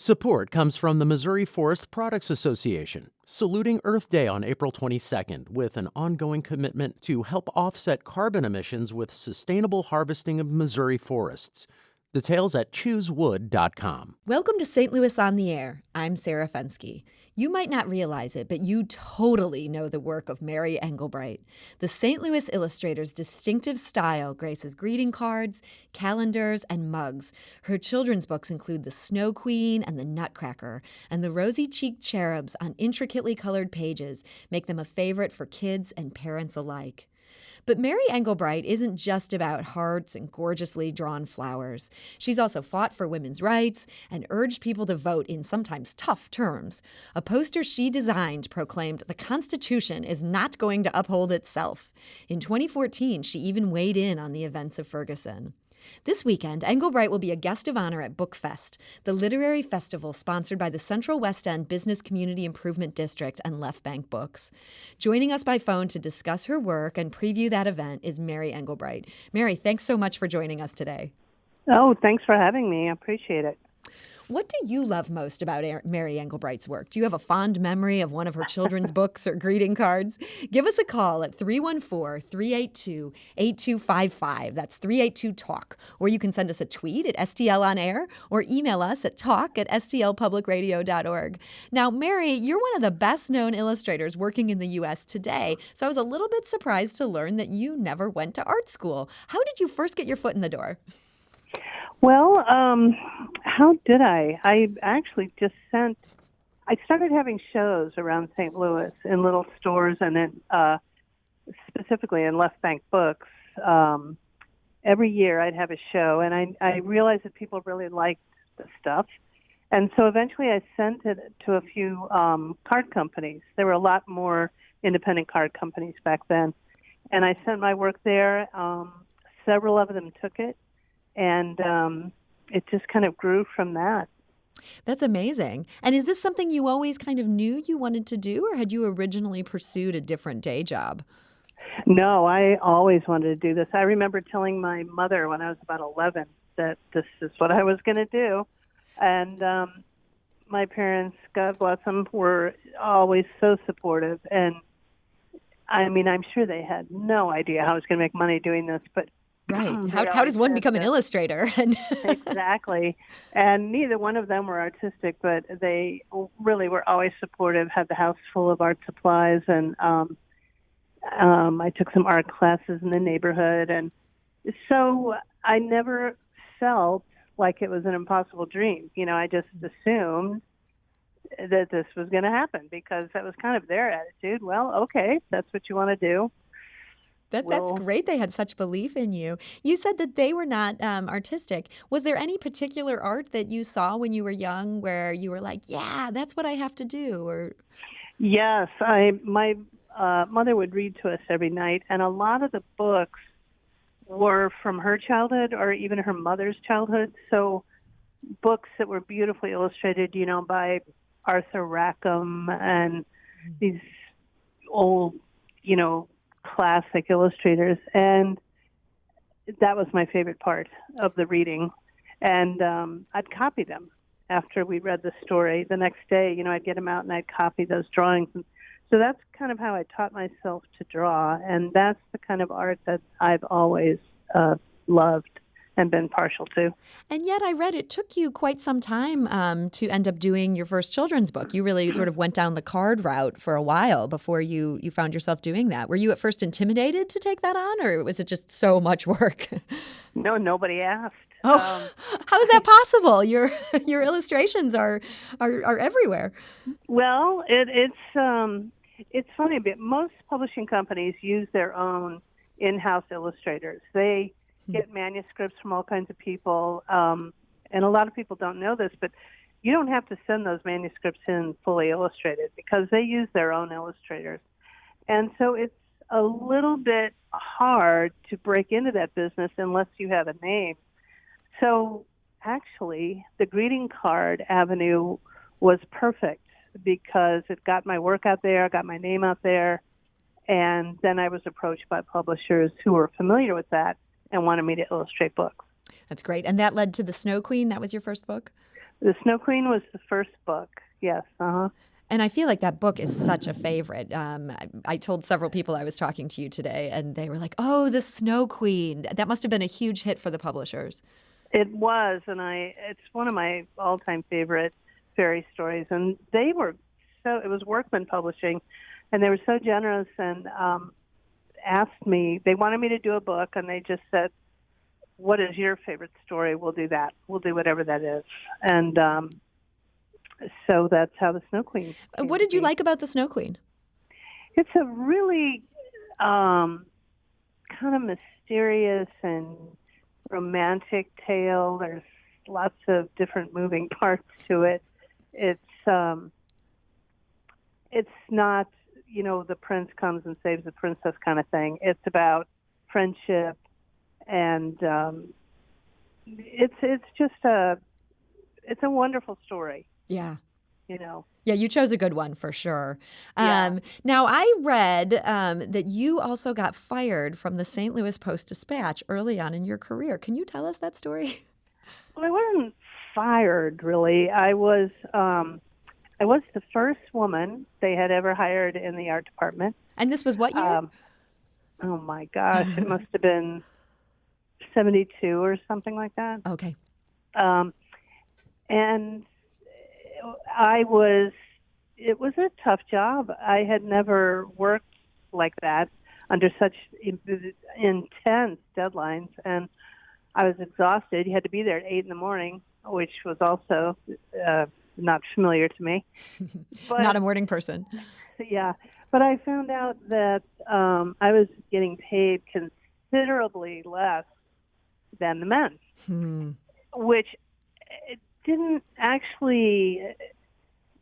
Support comes from the Missouri Forest Products Association, saluting Earth Day on April 22nd with an ongoing commitment to help offset carbon emissions with sustainable harvesting of Missouri forests. Details at choosewood.com. Welcome to St. Louis on the Air. I'm Sarah Fenske. You might not realize it, but you totally know the work of Mary Engelbreit. The St. Louis illustrator's distinctive style graces greeting cards, calendars, and mugs. Her children's books include The Snow Queen and The Nutcracker, and the rosy-cheeked cherubs on intricately colored pages make them a favorite for kids and parents alike. But Mary Engelbreit isn't just about hearts and gorgeously drawn flowers. She's also fought for women's rights and urged people to vote in sometimes tough terms. A poster she designed proclaimed the Constitution is not going to uphold itself. In 2014, she even weighed in on the events of Ferguson. This weekend, Engelbreit will be a guest of honor at BookFest, the literary festival sponsored by the Central West End Business Community Improvement District and Left Bank Books. Joining us by phone to discuss her work and preview that event is Mary Engelbreit. Mary, thanks so much for joining us today. Oh, thanks for having me. I appreciate it. What do you love most about Mary Engelbreit's work? Do you have a fond memory of one of her children's books or greeting cards? Give us a call at 314-382-8255. That's 382-TALK. Or you can send us a tweet at STL On Air or email us at talk@stlpublicradio.org. Now, Mary, you're one of the best-known illustrators working in the U.S. today, so I was a little bit surprised to learn that you never went to art school. How did you first get your foot in the door? Well, how did I? I actually I started having shows around St. Louis in little stores and then specifically in Left Bank Books. Every year I'd have a show, and I realized that people really liked the stuff. And so eventually I sent it to a few card companies. There were a lot more independent card companies back then. And I sent my work there. Several of them took it. And it just kind of grew from that. That's amazing. And is this something you always kind of knew you wanted to do, or had you originally pursued a different day job? No, I always wanted to do this. I remember telling my mother when I was about 11 that this is what I was going to do. And my parents, God bless them, were always so supportive. And I mean, I'm sure they had no idea how I was going to make money doing this, but right. How does one become an illustrator? Exactly. And neither one of them were artistic, but they really were always supportive, had the house full of art supplies. And I took some art classes in the neighborhood. And so I never felt like it was an impossible dream. You know, I just assumed that this was going to happen because that was kind of their attitude. Well, okay, that's what you want to do. That's great. They had such belief in you. You said that they were not artistic. Was there any particular art that you saw when you were young where you were like, yeah, that's what I have to do? Or yes, my mother would read to us every night, and a lot of the books were from her childhood or even her mother's childhood. So books that were beautifully illustrated, you know, by Arthur Rackham and these old, you know, classic illustrators, and that was my favorite part of the reading. And I'd copy them after we read the story. The next day, you know, I'd get them out and I'd copy those drawings. And so that's kind of how I taught myself to draw, and that's the kind of art that I've always loved and been partial to. And yet I read it took you quite some time to end up doing your first children's book. You really sort of went down the card route for a while before you found yourself doing that. Were you at first intimidated to take that on, or was it just so much work? No, nobody asked. Oh, how is that possible? Your illustrations are everywhere. Well, it's funny, but most publishing companies use their own in-house illustrators. They get manuscripts from all kinds of people, and a lot of people don't know this, but you don't have to send those manuscripts in fully illustrated because they use their own illustrators. And so it's a little bit hard to break into that business unless you have a name. So actually, the greeting card avenue was perfect because it got my work out there, got my name out there, and then I was approached by publishers who were familiar with that and wanted me to illustrate books. That's great. And that led to The Snow Queen? That was your first book? The Snow Queen was the first book. Yes. And I feel like that book is such a favorite. I told several people I was talking to you today, and they were like, "Oh, the Snow Queen." That must have been a huge hit for the publishers. It was, and it's one of my all-time favorite fairy stories. And they were it was Workman Publishing, and they were so generous and asked me. They wanted me to do a book, and they just said, "What is your favorite story? We'll do that. We'll do whatever that is." And so that's how the Snow Queen came What to did you be. like about the Snow Queen? It's a really kind of mysterious and romantic tale. There's lots of different moving parts to it. It's not, the prince comes and saves the princess kind of thing. It's about friendship, and it's just it's a wonderful story. Yeah. Yeah, you chose a good one for sure. Yeah. Now, I read that you also got fired from the St. Louis Post-Dispatch early on in your career. Can you tell us that story? Well, I wasn't fired, really. I was the first woman they had ever hired in the art department. And this was what year? Oh my gosh, it must have been 72 or something like that. Okay. And it was a tough job. I had never worked like that under such intense deadlines, and I was exhausted. You had to be there at 8 a.m, which was also not familiar to me. But, Not a morning person. Yeah, but I found out that I was getting paid considerably less than the men, which it didn't actually.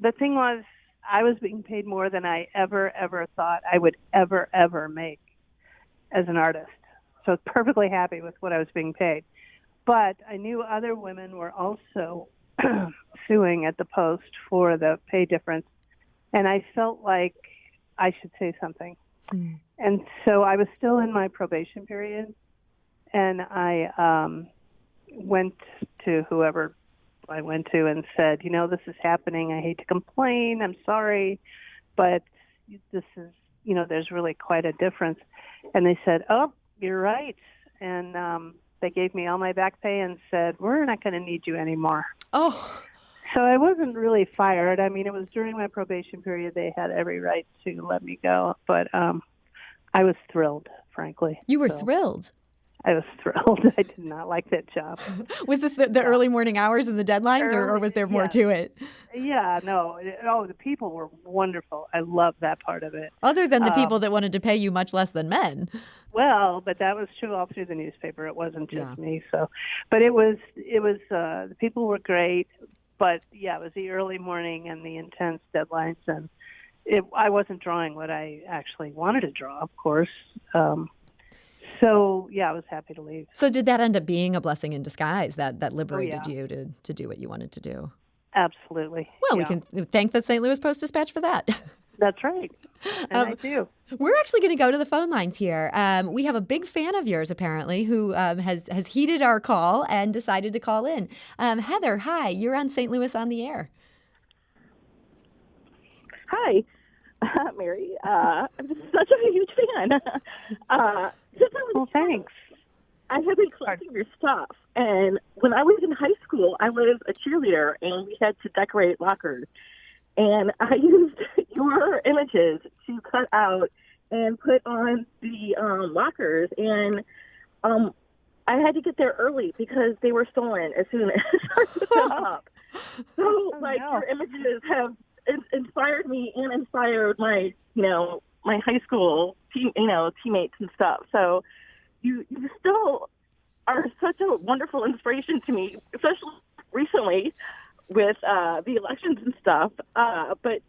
The thing was, I was being paid more than I ever thought I would ever make as an artist. So I was perfectly happy with what I was being paid. But I knew other women were also suing at the Post for the pay difference, and I felt like I should say something. And so I was still in my probation period, and I went to whoever I went to and said, this is happening. I hate to complain. I'm sorry, but this is, there's really quite a difference. And they said, "Oh, you're right." And they gave me all my back pay and said, "We're not going to need you anymore." Oh. So I wasn't really fired. I mean, it was during my probation period. They had every right to let me go. But I was thrilled, frankly. You were thrilled? I was thrilled. I did not like that job. Was this the early morning hours and the deadlines, or was there more to it? Yeah, no. Oh, the people were wonderful. I loved that part of it. Other than the people that wanted to pay you much less than men. Well, but that was true all through the newspaper. It wasn't just me. So, but it was. The people were great. But yeah, it was the early morning and the intense deadlines, and I wasn't drawing what I actually wanted to draw, of course. So, yeah, I was happy to leave. So did that end up being a blessing in disguise that liberated you to do what you wanted to do? Absolutely. Well, we can thank the St. Louis Post-Dispatch for that. That's right. And I do. We're actually going to go to the phone lines here. We have a big fan of yours, apparently, who has heeded our call and decided to call in. Heather, hi. You're on St. Louis on the Air. Hi, Mary. I'm just such a huge fan. Well, thanks. I have been collecting your stuff, and when I was in high school, I was a cheerleader, and we had to decorate lockers. And I used your images to cut out and put on the lockers, and I had to get there early because they were stolen as soon as I put them up. So, your images have inspired me and inspired my, my high school teammates and stuff. So you still are such a wonderful inspiration to me, especially recently with the elections and stuff. But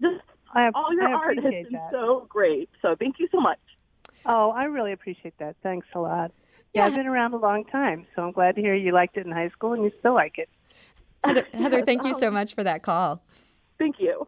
just all your art has been so great. So thank you so much. Oh, I really appreciate that. Thanks a lot. Yeah, I've been around a long time, so I'm glad to hear you liked it in high school and you still like it. Heather, thank you so much for that call. Thank you.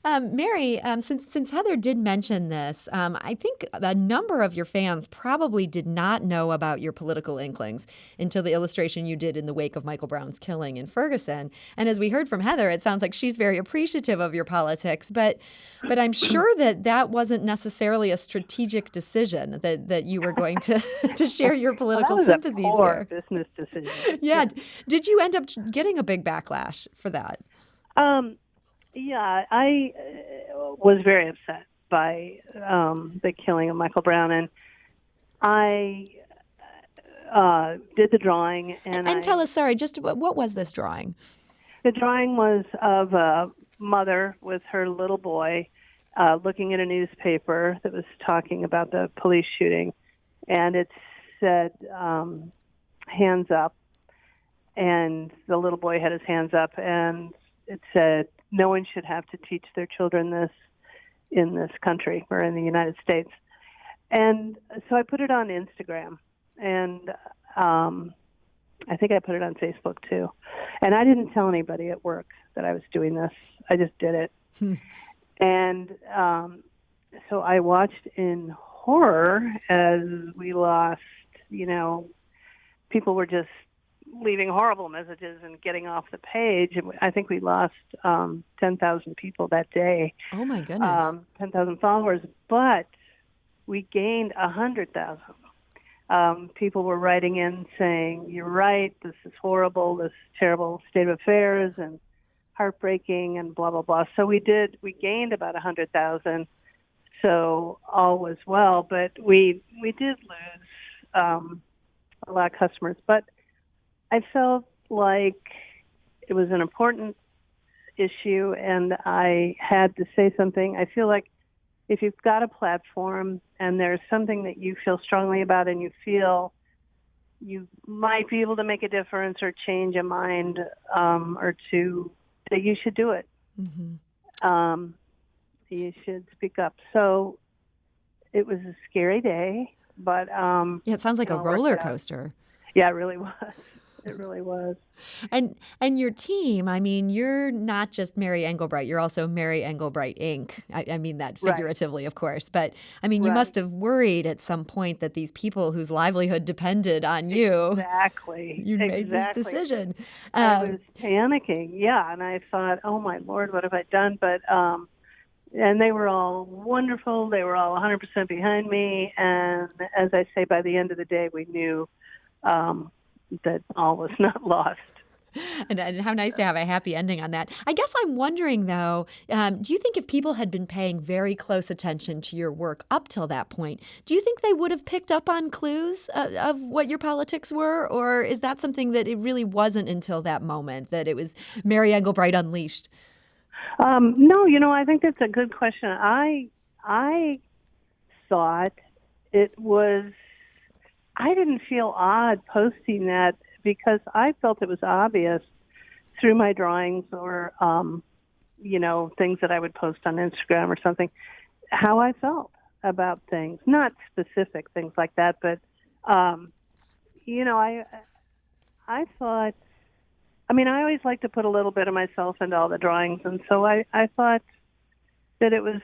Mary, since Heather did mention this, I think a number of your fans probably did not know about your political inklings until the illustration you did in the wake of Michael Brown's killing in Ferguson. And as we heard from Heather, it sounds like she's very appreciative of your politics, but I'm sure that wasn't necessarily a strategic decision that you were going to to share your political well, that was sympathies a poor there. business decision. Yeah. Did you end up getting a big backlash for that? Yeah, I was very upset by the killing of Michael Brown, and I did the drawing. And tell us, sorry, just what was this drawing? The drawing was of a mother with her little boy looking at a newspaper that was talking about the police shooting, and it said, hands up, and the little boy had his hands up, and it said, no one should have to teach their children this in this country or in the United States. And so I put it on Instagram, and I think I put it on Facebook too. And I didn't tell anybody at work that I was doing this. I just did it. And so I watched in horror as we lost, people were just leaving horrible messages and getting off the page. I think we lost 10,000 people that day. Oh, my goodness. 10,000 followers. But we gained 100,000. People were writing in saying, you're right, this is horrible, this terrible state of affairs and heartbreaking and blah, blah, blah. So we gained about 100,000. So all was well. But we did lose a lot of customers. But I felt like it was an important issue, and I had to say something. I feel like if you've got a platform and there's something that you feel strongly about and you feel you might be able to make a difference or change a mind or two, that you should do it. Mm-hmm. You should speak up. So it was a scary day, but yeah, it sounds like a roller coaster. Yeah, it really was. It really was. And your team, I mean, you're not just Mary Engelbreit, you're also Mary Engelbreit Inc. I mean that figuratively, of course. But, I mean, you must have worried at some point that these people whose livelihood depended on you. Exactly. You made this decision. I was panicking, yeah. And I thought, oh, my Lord, what have I done? But, and they were all wonderful. They were all 100% behind me. And as I say, by the end of the day, we knew that all was not lost. And how nice to have a happy ending on that. I guess I'm wondering, though, do you think if people had been paying very close attention to your work up till that point, do you think they would have picked up on clues of what your politics were? Or is that something that it really wasn't until that moment, that it was Mary Engelbreit unleashed? No, I think that's a good question. I thought it was, I didn't feel odd posting that because I felt it was obvious through my drawings or, things that I would post on Instagram or something, how I felt about things. Not specific things like that, but, I thought, I always like to put a little bit of myself into all the drawings, and so I thought that it was,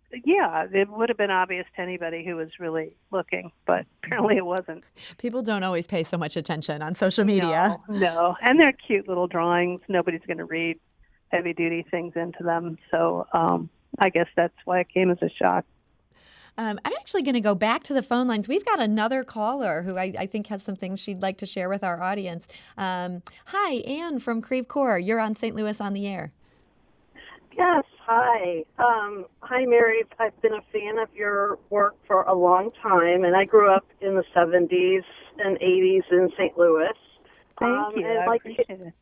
it would have been obvious to anybody who was really looking, but apparently it wasn't. People don't always pay so much attention on social media. No. And they're cute little drawings. Nobody's going to read heavy-duty things into them. So I guess that's why it came as a shock. I'm actually going to go back to the phone lines. We've got another caller who I think has something she'd like to share with our audience. Hi, Anne from Creve Coeur. You're on St. Louis on the Air. Yes, hi. Hi, Mary. I've been a fan of your work for a long time, and I grew up in the 70s and 80s in St. Louis. Thank you. I appreciate it.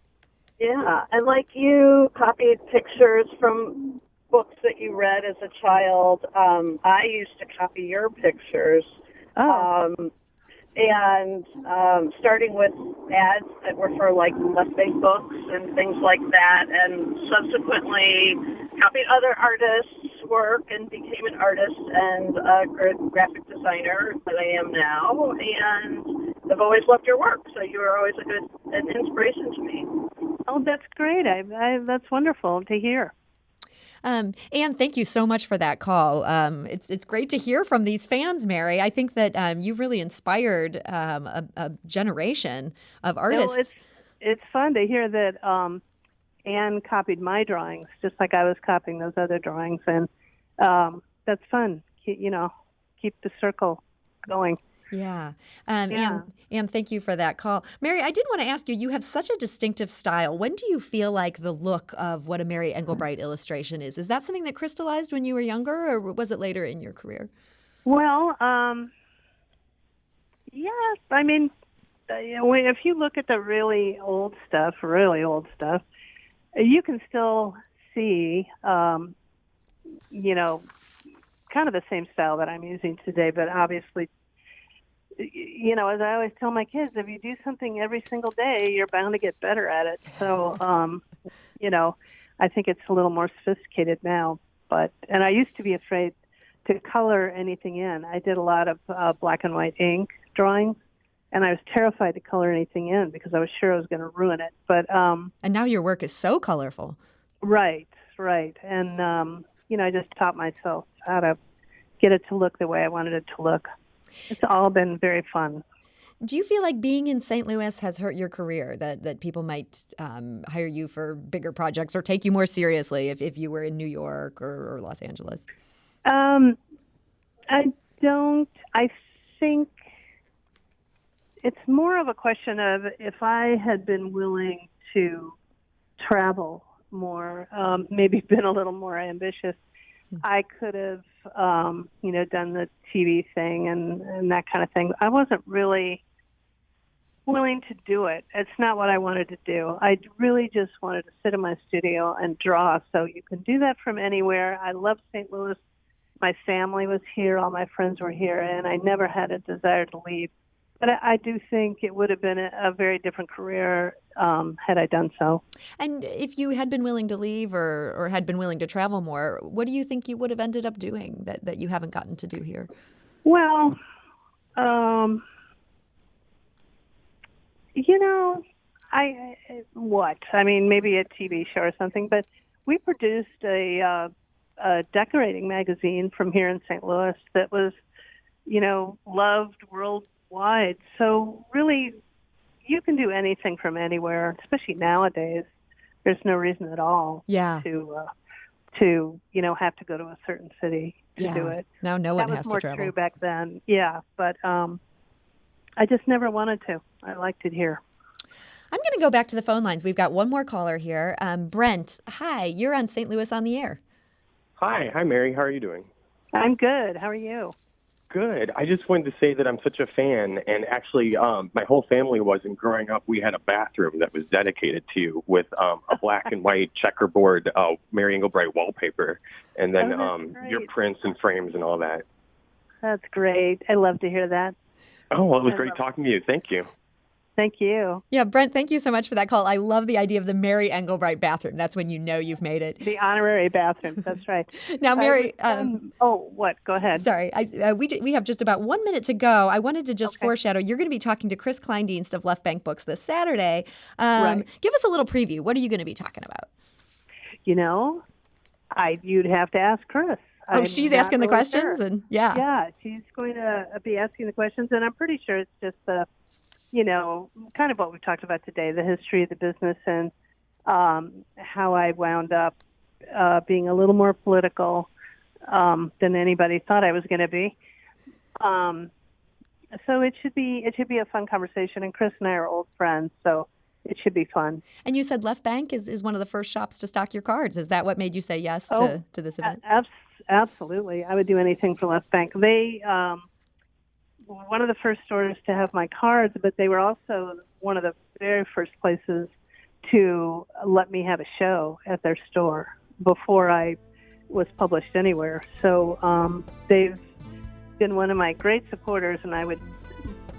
Yeah, and like you copied pictures from books that you read as a child. I used to copy your pictures. And starting with ads that were for like Left-Bank books and things like that, and subsequently copied other artists' work and became an artist and a graphic designer that I am now. And I've always loved your work, so you were always an inspiration to me. Oh, that's great. That's wonderful to hear. Anne, thank you so much for that call. It's great to hear from these fans, Mary. I think that you've really inspired a generation of artists. No, it's fun to hear that Anne copied my drawings, just like I was copying those other drawings, and that's fun. Keep the circle going. Yeah. Yeah. And thank you for that call. Mary, I did want to ask you, you have such a distinctive style. When do you feel like the look of what a Mary Engelbreit illustration is? Is that something that crystallized when you were younger, or was it later in your career? Well, yes. I mean, if you look at the really old stuff, you can still see, kind of the same style that I'm using today, but obviously, as I always tell my kids, if you do something every single day, you're bound to get better at it. So, I think it's a little more sophisticated now. And I used to be afraid to color anything in. I did a lot of black and white ink drawings, and I was terrified to color anything in because I was sure I was going to ruin it. But and now your work is so colorful. Right. And, I just taught myself how to get it to look the way I wanted it to look. It's all been very fun. Do you feel like being in St. Louis has hurt your career, that people might hire you for bigger projects or take you more seriously if you were in New York or Los Angeles? I don't. I think it's more of a question of if I had been willing to travel more, maybe been a little more ambitious, I could have, done the TV thing and that kind of thing. I wasn't really willing to do it. It's not what I wanted to do. I really just wanted to sit in my studio and draw. So you can do that from anywhere. I love St. Louis. My family was here. All my friends were here, and I never had a desire to leave. But I do think it would have been a very different career had I done so. And if you had been willing to leave or had been willing to travel more, what do you think you would have ended up doing that you haven't gotten to do here? Well, maybe a TV show or something. But we produced a decorating magazine from here in St. Louis that was, loved worldwide. So really, you can do anything from anywhere, especially nowadays. There's no reason at all to have to go to a certain city to do it. Now no one has to travel. That was more true back then. Yeah, but I just never wanted to. I liked it here. I'm going to go back to the phone lines. We've got one more caller here. Brent, hi. You're on St. Louis on the Air. Hi, Mary. How are you doing? I'm good. How are you? Good. I just wanted to say that I'm such a fan, and actually, my whole family was. And growing up, we had a bathroom that was dedicated to you with a black and white checkerboard Mary Engelbreit wallpaper, and then your prints and frames and all that. That's great. I love to hear that. Oh, well, it was great talking to you. Thank you. Thank you. Yeah, Brent, thank you so much for that call. I love the idea of the Mary Engelbreit bathroom. That's when you know you've made it. The honorary bathroom. That's right. Now, Mary. What? Go ahead. Sorry. We have just about 1 minute to go. I wanted to just foreshadow. You're going to be talking to Chris Kleindienst of Left Bank Books this Saturday. Right. Give us a little preview. What are you going to be talking about? You'd have to ask Chris. She's asking the questions? Sure. And yeah, she's going to be asking the questions, and I'm pretty sure it's just kind of what we talked about today, the history of the business and how I wound up being a little more political than anybody thought I was going to be. So it should be a fun conversation, and Chris and I are old friends, so it should be fun. And you said Left Bank is one of the first shops to stock your cards. Is that what made you say yes to this event? Absolutely. I would do anything for Left Bank. They one of the first stores to have my cards, but they were also one of the very first places to let me have a show at their store before I was published anywhere. So they've been one of my great supporters, and I would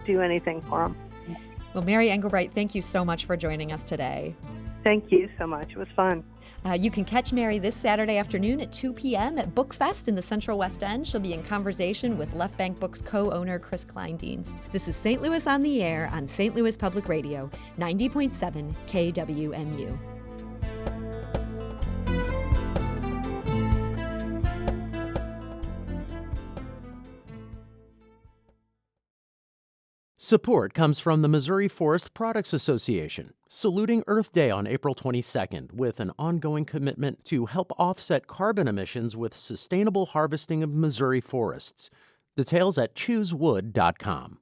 do anything for them. Well, Mary Engelbreit, thank you so much for joining us today. Thank you so much. It was fun. You can catch Mary this Saturday afternoon at 2 p.m. at BookFest in the Central West End. She'll be in conversation with Left Bank Books co-owner Chris Kleindienst. This is St. Louis on the Air on St. Louis Public Radio, 90.7 KWMU. Support comes from the Missouri Forest Products Association, saluting Earth Day on April 22nd with an ongoing commitment to help offset carbon emissions with sustainable harvesting of Missouri forests. Details at choosewood.com.